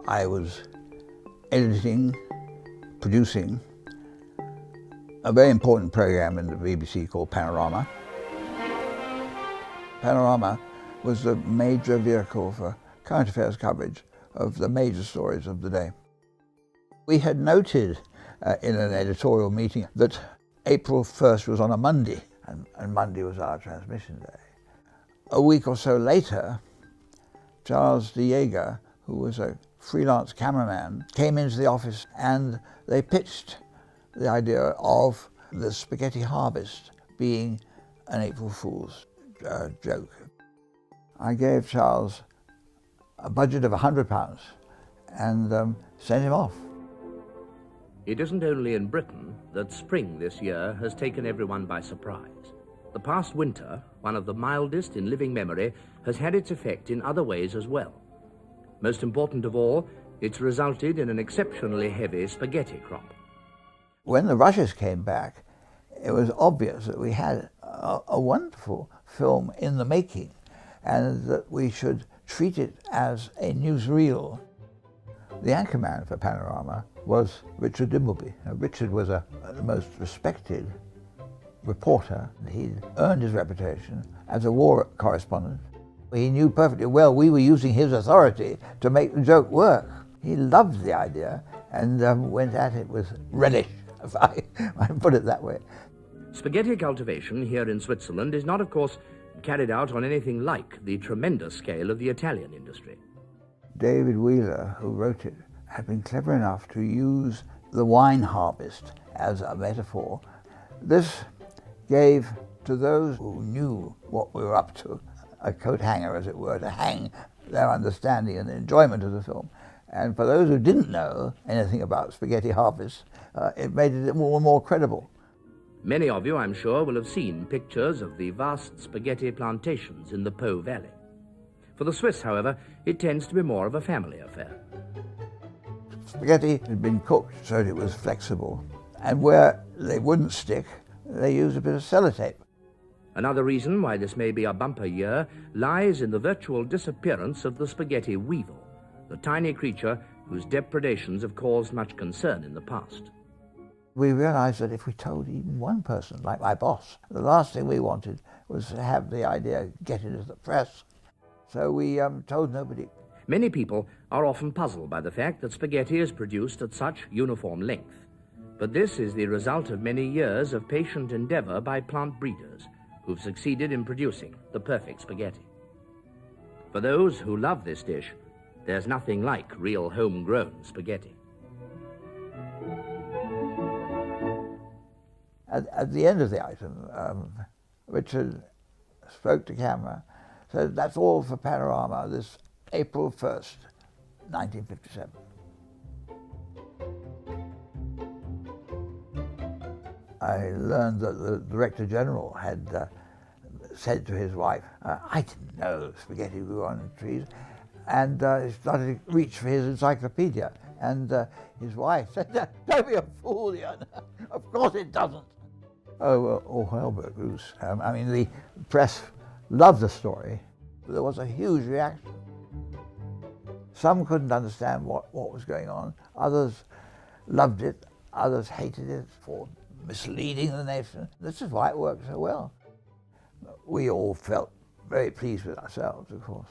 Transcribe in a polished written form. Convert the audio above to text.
I was editing, producing a very important program in the BBC called Panorama. Panorama was the major vehicle for current affairs coverage of the major stories of the day. We had noted in an editorial meeting that April 1st was on a Monday, and Monday was our transmission day. A week or so later, Charles de Jager, who was a freelance cameraman, came into the office and they pitched the idea of the spaghetti harvest being an April Fool's joke. I gave Charles a budget of £100 and sent him off. It isn't only in Britain that spring this year has taken everyone by surprise. The past winter, one of the mildest in living memory, has had its effect in other ways as well. Most important of all, it's resulted in an exceptionally heavy spaghetti crop. When the rushes came back, it was obvious that we had a wonderful film in the making and that we should treat it as a newsreel. The anchorman for Panorama was Richard Dimbleby. Richard was the most respected reporter. He'd earned his reputation as a war correspondent. He knew perfectly well we were using his authority to make the joke work. He loved the idea and went at it with relish, if I put it that way. Spaghetti cultivation here in Switzerland is not, of course, carried out on anything like the tremendous scale of the Italian industry. David Wheeler, who wrote it, had been clever enough to use the wine harvest as a metaphor. This gave to those who knew what we were up to a coat hanger, as it were, to hang their understanding and enjoyment of the film. And for those who didn't know anything about spaghetti harvest, it made it more credible. Many of you, I'm sure, will have seen pictures of the vast spaghetti plantations in the Po Valley. For the Swiss, however, it tends to be more of a family affair. Spaghetti had been cooked so that it was flexible, and where they wouldn't stick, they used a bit of sellotape. Another reason why this may be a bumper year lies in the virtual disappearance of the spaghetti weevil, the tiny creature whose depredations have caused much concern in the past. We realized that if we told even one person, like my boss, the last thing we wanted was to have the idea get into the press. So we told nobody. Many people are often puzzled by the fact that spaghetti is produced at such uniform length. But this is the result of many years of patient endeavor by plant breeders who've succeeded in producing the perfect spaghetti. For those who love this dish, there's nothing like real homegrown spaghetti. At the end of the item, Richard spoke to camera, said, "That's all for Panorama, this April 1st, 1957. I learned that the Director General had said to his wife, I didn't know spaghetti grew on trees, and he started to reach for his encyclopedia. And his wife said, "Don't be a fool, Jan. Of course it doesn't." Oh, well, all hell broke loose. I mean, the press loved the story. There was a huge reaction. Some couldn't understand what was going on. Others loved it. Others hated it for misleading the nation. This is why it worked so well. We all felt very pleased with ourselves, of course.